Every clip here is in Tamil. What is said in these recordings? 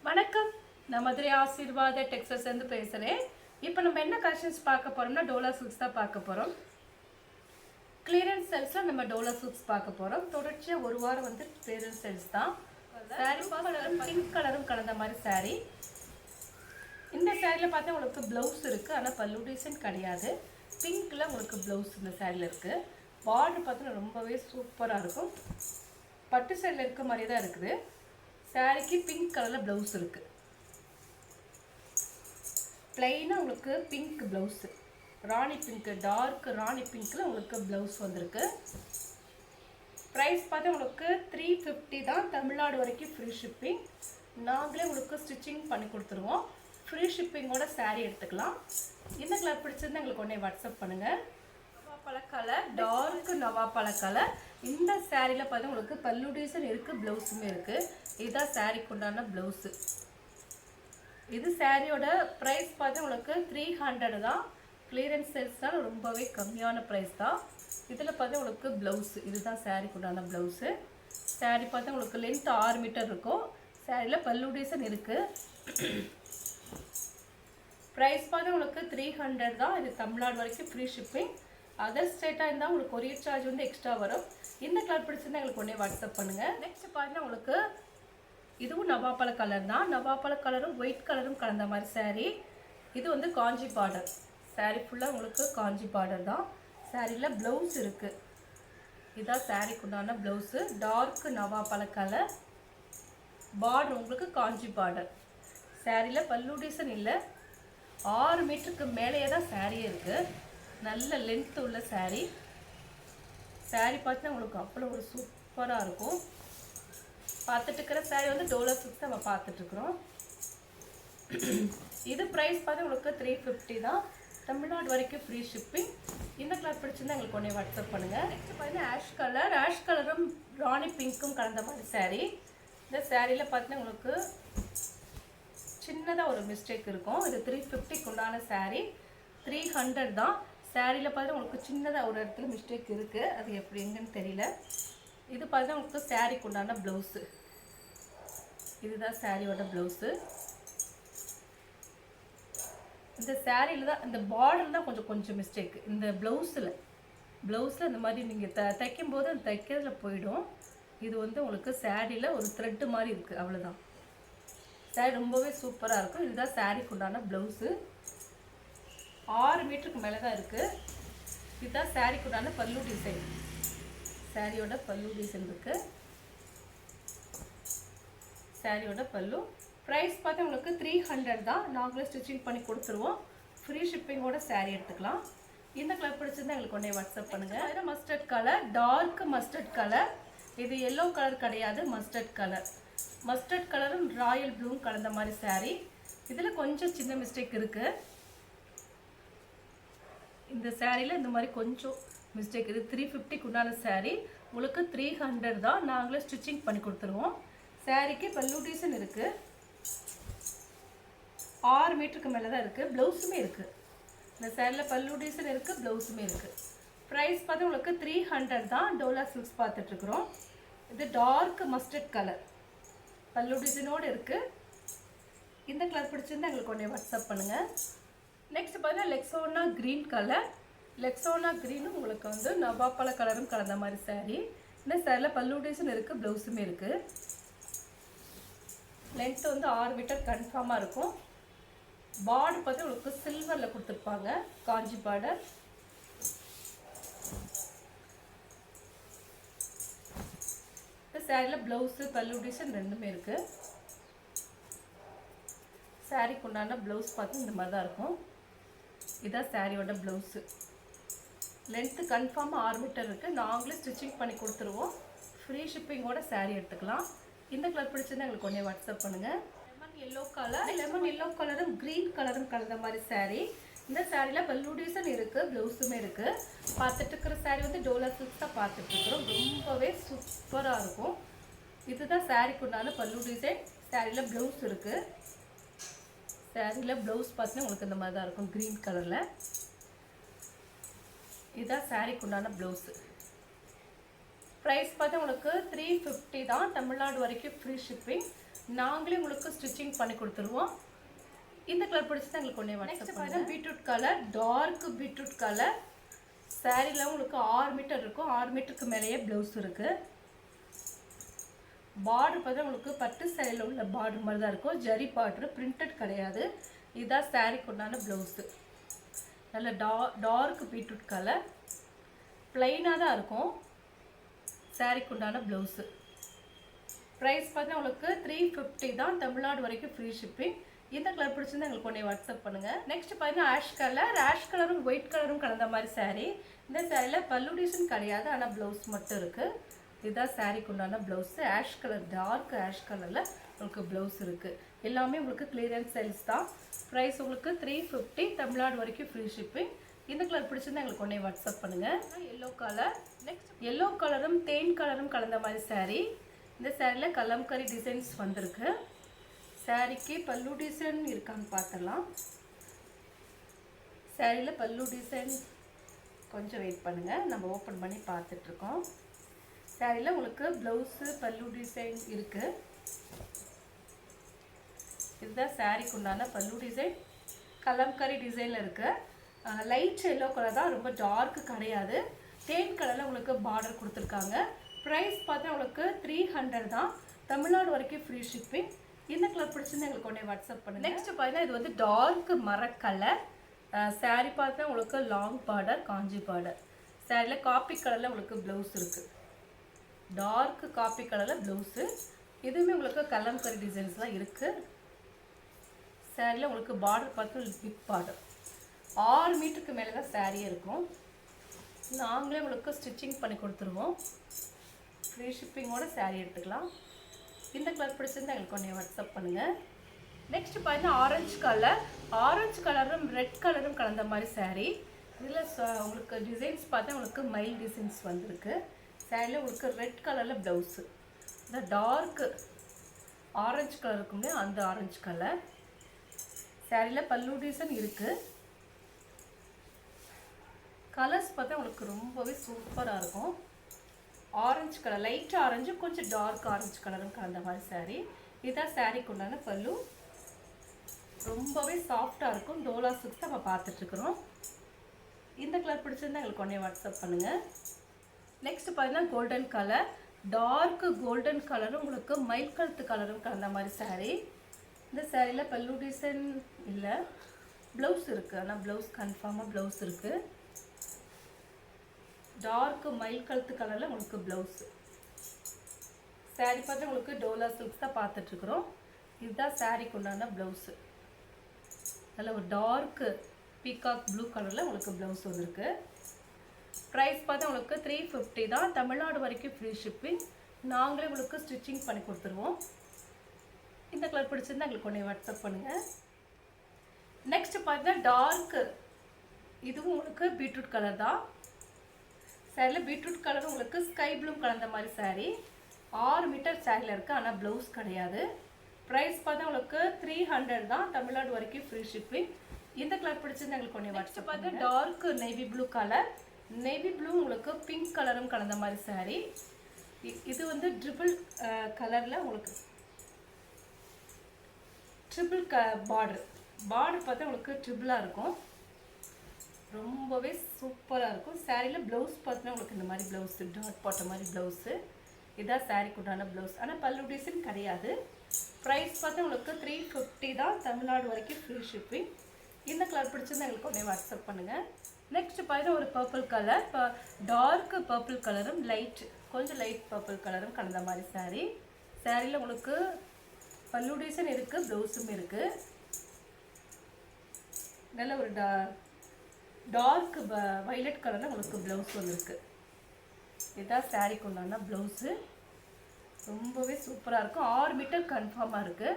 வணக்கம். நான் மதுரை ஆசீர்வாத டெக்ஸ்டைல்ஸ்லேருந்து பேசுகிறேன். இப்போ நம்ம என்ன கலெக்ஷன்ஸ் பார்க்க போகிறோம்னா டோலா சில்க்ஸ் தான் பார்க்க போகிறோம். கிளியரன்ஸ் சேல்ஸில் நம்ம டோலா சில்க்ஸ் பார்க்க போகிறோம். தொடர்ச்சியாக ஒரு வாரம் வந்து கிளியரன்ஸ் சேல்ஸ் தான். சாரீ கலரும் பிங்க் கலரும் கலந்த மாதிரி சாரீ. இந்த சாரியில் பார்த்தா உங்களுக்கு ப்ளவுஸ் இருக்குது, ஆனால் பல்லு டிசைன் கிடையாது. பிங்க்கில் உங்களுக்கு ப்ளவுஸ் இந்த சாரியில் இருக்குது. பார்டர் பார்த்தீங்கன்னா ரொம்பவே சூப்பராக இருக்கும். பட்டு சாரியில் இருக்க மாதிரி தான் இருக்குது. சாரிக்கு பிங்க் கலரில் ப்ளவுஸ் இருக்குது. பிளைனாக உங்களுக்கு பிங்க் ப்ளவுஸு, ராணி பிங்க்கு, டார்க் ராணி பிங்க்கில் உங்களுக்கு ப்ளவுஸ் வந்திருக்கு. ப்ரைஸ் பார்த்தா உங்களுக்கு 350 தான். தமிழ்நாடு வரைக்கும் ஃப்ரீ ஷிப்பிங். நாங்களே உங்களுக்கு ஸ்டிச்சிங் பண்ணி கொடுத்துருவோம். ஃப்ரீ ஷிப்பிங்கோட சாரீ எடுத்துக்கலாம். இந்த கலர் பிடிச்சிருந்தா எங்களுக்கு உடனே வாட்ஸ்அப் பண்ணுங்கள். நவாப்பழ கலர், டார்க் நவாப்பழ கலர். இந்த சாரியில் பார்த்தா உங்களுக்கு பல்லு டிசைன் இருக்குது, ப்ளவுஸுமே இருக்குது. இதுதான் சாரிக்கு உண்டான ப்ளவுஸு. இது சாரியோட ப்ரைஸ் பார்த்தா உங்களுக்கு 300 தான். கிளியரன்ஸ் சேல்ஸ்னால் ரொம்பவே கம்மியான ப்ரைஸ் தான். இதில் பார்த்தா உங்களுக்கு ப்ளவுஸு, இதுதான் சாரிக்கு உண்டான ப்ளவுஸு. சாரி பார்த்தா உங்களுக்கு லென்த் 6 மீட்டர் இருக்கும். சாரியில் பல்லு டிசைன் இருக்குது. ப்ரைஸ் பார்த்தா உங்களுக்கு 300 தான். இது தமிழ்நாடு வரைக்கும் ஃப்ரீ ஷிப்பிங். அதர் ஸ்டேட்டாக இருந்தால் உங்களுக்கு கொரியர் சார்ஜ் வந்து எக்ஸ்ட்ரா வரும். இந்த கலர் பிடிச்சிருந்தா எங்களுக்கு உடனே வாட்ஸ்அப் பண்ணுங்கள். நெக்ஸ்ட் பார்த்தீங்கன்னா உங்களுக்கு இதுவும் நவாப்பழ கலர் தான். நவாப்பழ கலரும் ஒயிட் கலரும் கலந்த மாதிரி சாரீ. இது வந்து காஞ்சி பார்டர். சாரீ ஃபுல்லாக உங்களுக்கு காஞ்சி பார்டர் தான். சாரியில் ப்ளவுஸ் இருக்குது. இதுதான் சாரீக்கு உண்டான ப்ளவுஸு. டார்க் நவாப்பழ கலர், பார்டர் உங்களுக்கு காஞ்சி பார்டர். சாரியில் பல்லு டிசைன் இல்லை. 6 மீட்டருக்கு மேலேயே தான் சாரியே இருக்குது. நல்ல லென்த் உள்ள சாரீ. சாரீ பார்த்தீங்கன்னா உங்களுக்கு அவ்வளோ ஒரு சூப்பராக இருக்கும். பார்த்துட்டு இருக்கிற சாரீ வந்து டோலா சில்க்ஸ் நம்ம பார்த்துட்ருக்குறோம். இது ப்ரைஸ் பார்த்து உங்களுக்கு 350 தான். தமிழ்நாடு வரைக்கும் ஃப்ரீ ஷிப்பிங். இந்த கலர் பிடிச்சிருந்தா எங்களுக்கு உடனே வாட்ஸ்அப் பண்ணுங்கள். நெக்ஸ்ட் பார்த்தீங்கன்னா ஆஷ் கலர். ஆஷ் கலரும் ராணி பிங்க்கும் கலந்த மாதிரி சாரீ. இந்த சாரியில் பார்த்தீங்கன்னா உங்களுக்கு சின்னதாக ஒரு மிஸ்டேக் இருக்கும். இது 350க்கு உண்டான சாரீ. 300 தான். சாரியில் பார்த்தா உங்களுக்கு சின்னதாக ஒரு இடத்துல மிஸ்டேக் இருக்குது. அது எப்படி எங்கன்னு தெரியல. இது பார்த்தா உங்களுக்கு சாரிக்கு உண்டான ப்ளவுஸு. இதுதான் சாரியோட ப்ளவுஸு. இந்த சாரியில் தான் இந்த பார்டர் தான் கொஞ்சம் மிஸ்டேக்கு. இந்த ப்ளவுஸில் இந்த மாதிரி நீங்கள் தைக்கும்போது அந்த தைக்கிறதுல போயிடும். இது வந்து உங்களுக்கு சாரியில் ஒரு த்ரெட்டு மாதிரி இருக்குது, அவ்வளோதான். சாரி ரொம்பவே சூப்பராக இருக்கும். இதுதான் சாரிக்கு உண்டான ப்ளவுஸு. 6 மீட்டருக்கு மேலே தான் இருக்குது. இதுதான் சாரிக்கு உண்டான பல்லு டிசைன். சாரியோட பல்லு டிசைன் இருக்குது. சாரியோட பல்லு ப்ரைஸ் பார்த்தா உங்களுக்கு 300 தான். நாங்களே ஸ்டிச்சிங் பண்ணி கொடுத்துருவோம். ஃப்ரீ ஷிப்பிங்கோட சாரீ எடுத்துக்கலாம். இந்த கலர் பிடிச்சிருந்தா எங்களுக்கு உடனே வாட்ஸ்அப் பண்ணுங்கள். இது mustard colour, dark mustard colour. இது எல்லோ கலர் கிடையாது, மஸ்டர்ட் கலர். மஸ்டர்ட் கலரும் ராயல் ப்ளூவும் கலந்த மாதிரி சாரீ. இதில் கொஞ்சம் சின்ன மிஸ்டேக் இருக்குது. இந்த சாரியில் இந்த மாதிரி கொஞ்சம் மிஸ்டேக். இது 350க்கு உண்டான சாரீ. உங்களுக்கு 300 தான். நாங்களே ஸ்டிச்சிங் பண்ணி கொடுத்துருவோம். சாரீக்கு பல்லு டிசைன் இருக்குது. 6 மீட்டருக்கு மேலே தான் இருக்குது. ப்ளவுஸுமே இருக்குது. இந்த சாரியில் பல்லு டிசைன் இருக்குது, ப்ளவுஸுமே இருக்குது. ப்ரைஸ் பார்த்து உங்களுக்கு 300 தான். டோலா சில்க்ஸ் பார்த்துட்ருக்குறோம். இது டார்க் மஸ்டர்ட் கலர், பல்லு டிசைனோடு இருக்குது. இந்த கலர் பிடிச்சிருந்தா எங்களுக்கு உடனே வாட்ஸ்அப் பண்ணுங்கள். நெக்ஸ்ட் பார்த்தீங்கன்னா லெக்ஸோனா க்ரீன் கலர். லெக்ஸோனா க்ரீனும் உங்களுக்கு வந்து நவாப்பழ கலரும் கலந்த மாதிரி சாரீ. இந்த சாரியில் பல்லு டிசைன் இருக்குது, ப்ளவுஸுமே இருக்குது. லென்த்து வந்து 6 மீட்டர் கன்ஃபார்மாக இருக்கும். பார்டர் பார்த்து உங்களுக்கு சில்வரில் கொடுத்துருப்பாங்க, காஞ்சி பார்டர். இந்த சாரியில் ப்ளவுஸு பல்லு டிசைன் ரெண்டுமே இருக்குது. சாரிக்கு உண்டான ப்ளவுஸ் பார்த்து இந்த மாதிரி தான் இருக்கும். இதான் சாரியோட ப்ளவுஸு. லென்த்து கன்ஃபார்மாக 6 மீட்டர் இருக்குது. நாங்களே ஸ்டிச்சிங் பண்ணி கொடுத்துருவோம். ஃப்ரீ ஷிப்பிங்கோட சாரீ எடுத்துக்கலாம். இந்த கலர் பிடிச்சிருந்தா எங்களுக்கு உடனே வாட்ஸ்அப் பண்ணுங்கள். Lemon yellow colour. Lemon yellow கலரும் க்ரீன் கலரும் கலந்த மாதிரி சாரீ. இந்த சாரியில் பல்லு டிசைன் இருக்குது, ப்ளவுஸுமே இருக்குது. பார்த்துட்டு இருக்கிற சாரீ வந்து டோலா சில்க்ஸ் தான் பார்த்துட்ருக்குறோம். ரொம்பவே சூப்பராக இருக்கும். இதுதான் சாரிக்கு உண்டான பல்லு டிசைன். சாரியில் ப்ளவுஸ் இருக்குது. சாரியில் ப்ளவுஸ் பார்த்தீங்கன்னா உங்களுக்கு இந்த மாதிரி தான் இருக்கும், க்ரீன் கலரில். இதுதான் சாரிக்கு உண்டான ப்ளவுஸு. ப்ரைஸ் பார்த்தா உங்களுக்கு 350 தான். தமிழ்நாடு வரைக்கும் ஃப்ரீ ஷிப்பிங். நாங்களே உங்களுக்கு ஸ்டிச்சிங் பண்ணி கொடுத்துருவோம். இந்த கலர் பிடிச்சா எங்களுக்கு ஒன்றே வாட்ஸ்அப் பண்ணுங்க. Beetroot colour, dark beetroot colour. சாரீல உங்களுக்கு 6 மீட்டர் இருக்கும். 6 மீட்டருக்கு மேலேயே ப்ளவுஸ் இருக்குது. பார்டர் பார்த்தா உங்களுக்கு பட்டு சாரியில் உள்ள பார்டர் மாதிரி தான் இருக்கும். ஜரி பார்டர், பிரிண்டட் கிடையாது. இதுதான் சாரீக்கு உண்டான ப்ளவுஸு. நல்ல டார்க் பீட்ரூட் கலர், ப்ளைனாக தான் இருக்கும் சாரீக்கு உண்டான ப்ளவுஸு. ப்ரைஸ் பார்த்தா உங்களுக்கு 350 தான். தமிழ்நாடு வரைக்கும் ஃப்ரீ ஷிப்பிங். இந்த கலர் பிடிச்சிருந்தா எங்களுக்கு ஒன்றே வாட்ஸ்அப் பண்ணுங்கள். நெக்ஸ்ட் பார்த்தீங்கன்னா ஆஷ் கலரும் ஒயிட் கலரும் கலந்த மாதிரி சாரீ. இந்த சாரியில் பல்லு டிசைன் கிடையாது, ஆனால் ப்ளவுஸ் மட்டும் இருக்குது. இதுதான் சாரீக்கு உண்டான blouse. Ash colour, dark ash கலரில் உங்களுக்கு ப்ளவுஸ் இருக்குது. எல்லாமே உங்களுக்கு கிளியரன்ஸ் சேல்ஸ் தான். ப்ரைஸ் உங்களுக்கு 350, தமிழ்நாடு வரைக்கும் ஃப்ரீ ஷிப்பிங். இந்த கலர் பிடிச்சிருந்தா எங்களுக்கு ஒன்றே வாட்ஸ்அப் பண்ணுங்கள். எல்லோ கலர், நெக்ஸ்ட் எல்லோ கலரும் தேன் கலரும் கலந்த மாதிரி சாரீ. இந்த சாரியில் கலம்கரி டிசைன்ஸ் வந்திருக்கு. சாரிக்கு பல்லு டிசைன் இருக்கான்னு பார்த்துடலாம். சாரியில் பல்லு டிசைன் கொஞ்சம் வெயிட் பண்ணுங்கள், நம்ம ஓப்பன் பண்ணி பார்த்துட்ருக்கோம். சாரியில் உங்களுக்கு ப்ளவுஸு பல்லு டிசைன் இருக்குது. இதுதான் சாரிக்கு உண்டான பல்லு டிசைன். கலம்கரி டிசைனில் இருக்குது. லைட் எல்லோ கலர் தான், ரொம்ப டார்க்கு கிடையாது. தேன் கலரில் உங்களுக்கு பார்டர் கொடுத்துருக்காங்க. ப்ரைஸ் பார்த்தா உங்களுக்கு 300 தான். தமிழ்நாடு வரைக்கும் ஃப்ரீ ஷிப்பிங். இந்த கலர் பிடிச்சிருந்தா எங்களுக்கு ஒன்றே வாட்ஸ்அப் பண்ணுங்கள். நெக்ஸ்ட் பார்த்தீங்கன்னா இது வந்து டார்க் மர கலர். சாரீ பார்த்தா உங்களுக்கு லாங் பார்டர், காஞ்சி பார்டர். சாரியில் காப்பி கலரில் உங்களுக்கு ப்ளவுஸ் இருக்குது. டார்க் காப்பி கலரில் ப்ளவுஸு. இதுவுமே உங்களுக்கு கலம்கரி டிசைன்ஸ்லாம் இருக்குது. சாரியில் உங்களுக்கு பார்டர் பார்த்து பிக் பார்டர். 6 மீட்டருக்கு மேலே தான் சாரியே இருக்கும். நாங்களே உங்களுக்கு ஸ்டிச்சிங் பண்ணி கொடுத்துருவோம். ஃப்ரீ ஷிப்பிங்கோட சாரீ எடுத்துக்கலாம். இந்த கலர் பிடிச்சிருந்தா எங்களுக்கு ஒன்றே வாட்ஸ்அப் பண்ணுங்கள். நெக்ஸ்ட் பார்த்தீங்கன்னா ஆரஞ்சு கலரும் ரெட் கலரும் கலந்த மாதிரி சாரீ. இதில் உங்களுக்கு டிசைன்ஸ் பார்த்தா உங்களுக்கு மைல் டிசைன்ஸ் வந்திருக்கு. சாரியில் உங்களுக்கு ரெட் கலரில் ப்ளவுஸு. இந்த டார்க்கு ஆரஞ்சு கலர் இருக்குமே, அந்த ஆரஞ்சு கலர். சாரியில் பல்லு டிசைன் இருக்குது. கலர்ஸ் பார்த்தா உங்களுக்கு ரொம்பவே சூப்பராக இருக்கும். ஆரஞ்சு கலர், லைட் ஆரஞ்சு, கொஞ்சம் டார்க் ஆரஞ்சு கலரும் கலந்த மாதிரி சாரீ. இதுதான் சாரீக்கு உண்டான பல்லு. ரொம்பவே சாஃப்டாக இருக்கும். டோலா சில்க்ஸ் நம்ம பார்த்துட்ருக்குறோம். இந்த கலர் பிடிச்சிருந்தா எங்களுக்கு ஒன்றே வாட்ஸ்அப் பண்ணுங்கள். நெக்ஸ்ட் பார்த்தீங்கன்னா கோல்டன் கலர், டார்க் கோல்டன் கலரும் உங்களுக்கு மயில் கழுத்து கலரும் கலந்த மாதிரி சாரீ. இந்த சாரியில் பல்லு டிசைன் இல்லை, ப்ளவுஸ் இருக்குது. ஆனால் ப்ளவுஸ் கன்ஃபார்மாக ப்ளவுஸ் இருக்குது. டார்க் மயில் கழுத்து கலரில் உங்களுக்கு ப்ளவுஸு. சாரீ பார்த்து உங்களுக்கு டோலா சில்க்ஸ் தான் பார்த்துட்ருக்குறோம். இதுதான் சாரீக்கு உண்டான ப்ளவுஸு. நல்ல ஒரு டார்க்கு பீகாக் ப்ளூ கலரில் உங்களுக்கு ப்ளவுஸ் வந்துருக்கு. ப்ரைஸ் பார்த்தா உங்களுக்கு 350 தான். தமிழ்நாடு வரைக்கும் ஃப்ரீ ஷிப்பிங். நாங்களே உங்களுக்கு ஸ்டிச்சிங் பண்ணி கொடுத்துருவோம். இந்த கலர் பிடிச்சிருந்தா எங்களுக்கு ஒன்றே வாட்ஸ்அப் பண்ணுங்கள். நெக்ஸ்ட் பார்த்தீங்கன்னா டார்க்கு, இதுவும் உங்களுக்கு பீட்ரூட் கலர் தான். சாரியில் பீட்ரூட் கலரும் உங்களுக்கு ஸ்கை ப்ளூ கலந்த மாதிரி சாரீ. 6 மீட்டர் சாரியில் இருக்குது, ஆனால் ப்ளவுஸ் கிடையாது. ப்ரைஸ் பார்த்தா உங்களுக்கு 300 தான். தமிழ்நாடு வரைக்கும் ஃப்ரீ ஷிப்பிங். இந்த கலர் பிடிச்சிருந்தா எங்களுக்கு ஒன்றே வாட்ஸ்அப் பார்த்தா dark navy blue colour. Navy blue உங்களுக்கு பிங்க் கலரும் கலந்த மாதிரி சாரீ. இது வந்து ட்ரிபிள் கலரில் உங்களுக்கு ட்ரிபிள் பார்டர் பார்த்தா உங்களுக்கு ட்ரிபிளாக இருக்கும். ரொம்பவே சூப்பராக இருக்கும். சாரியில் ப்ளவுஸ் பார்த்தீங்கன்னா உங்களுக்கு இந்த மாதிரி ப்ளவுஸு, டாட் போட்ட மாதிரி ப்ளவுஸு. இதுதான் சாரீக்கு உண்டான ப்ளவுஸ். ஆனால் பல்லு டிசைன் கிடையாது. ப்ரைஸ் பார்த்தா உங்களுக்கு 350 தான். தமிழ்நாடு வரைக்கும் ஃப்ரீ ஷிப்பிங். இந்த கலர் பிடிச்சிருந்தா எங்களுக்கு ஒன்றே வாட்ஸ்அப் பண்ணுங்கள். நெக்ஸ்ட் பார்த்தீங்கன்னா ஒரு பர்பிள் கலர், டார்க் பர்பிள் கலரும் கொஞ்சம் லைட் பர்பிள் கலரும் கலந்த மாதிரி சாரீ. சாரியில் உங்களுக்கு பல்லு டிசைன் இருக்குது, ப்ளவுஸும் இருக்குது. நல்ல ஒரு டார்க் வைலட் கலரில் உங்களுக்கு ப்ளவுஸ் வந்துருக்கு. இதுதான் சாரீக்கு உண்டான ப்ளவுஸு. ரொம்பவே சூப்பராக இருக்கும். 6 மீட்டர் கன்ஃபார்மாக இருக்குது.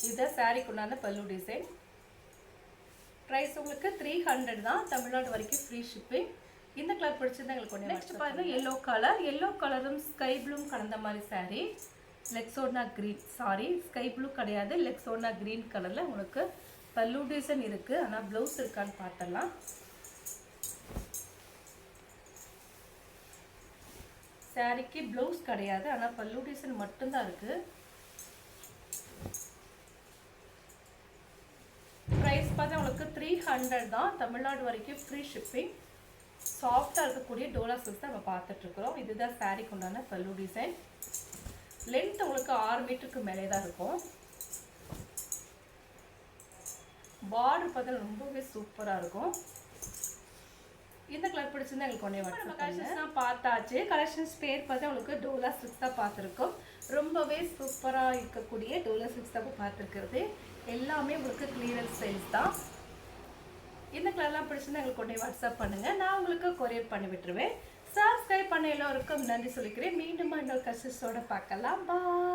இதுதான் சாரீக்கு உண்டான பல்லு டிசைன். ப்ரைஸ் உங்களுக்கு 300 தான். தமிழ்நாடு வரைக்கும் ஃப்ரீ ஷிப்பிங். இந்த கலர் பிடிச்சிருந்தா எங்களுக்கு ஒன்று. நெக்ஸ்ட் பாருங்கள் எல்லோ கலரும் ஸ்கை ப்ளூவும் கலந்த மாதிரி சாரீ. லெக்ஸோனா க்ரீன், சாரி ஸ்கை ப்ளூ கிடையாது, லெக்ஸோனா க்ரீன் கலரில் உங்களுக்கு பல்லு டிசைன் இருக்குது. ஆனால் ப்ளவுஸ் இருக்கான்னு பார்த்துடலாம். சாரிக்கு ப்ளவுஸ் கிடையாது, ஆனால் பல்லு டிசைன் மட்டும்தான் இருக்குது. ப்ரைஸ் பார்த்தா உங்களுக்கு 300 தான். தமிழ்நாடு வரைக்கும் ஃப்ரீ ஷிப்பிங். சாஃப்டாக இருக்கக்கூடிய டோலா சில்க்ஸ் தான் நம்ம பார்த்துட்ருக்குறோம். இதுதான் சாரிக்கு உண்டான பல்லு டிசைன். லென்த் உங்களுக்கு 6 மீட்டருக்கு மேலே தான் இருக்கும். பார்டர் பார்த்தா ரொம்பவே சூப்பராக இருக்கும். இந்த கலர் பிடிச்சிருந்தா எங்களுக்கு ஒன்றே வாட்ஸ்அப் கலெக்ஷன்ஸ்லாம் பார்த்தாச்சு. கலெக்ஷன்ஸ் பேர் பார்த்தா உங்களுக்கு டோலா சில்க்ஸ் தான் பார்த்துருக்கோம். ரொம்பவே சூப்பராக இருக்கக்கூடிய டோலா சில்க்ஸ் தான் பார்த்துருக்கிறது. எல்லாமே உங்களுக்கு கிளியரன்ஸ் சைஸ் தான். இந்த கலர்லாம் பிடிச்சிருந்தா எங்களுக்கு உடனே வாட்ஸ்அப் பண்ணுங்கள். நான் உங்களுக்கு கொரியர் பண்ணி விட்டுருவேன். சப்ஸ்கிரைப் பண்ண எல்லோருக்கும் நன்றி சொல்லிக்கிறேன். மீண்டும் இன்னொரு கஸ்டமர்ஸோட பார்க்கலாம். பாய்.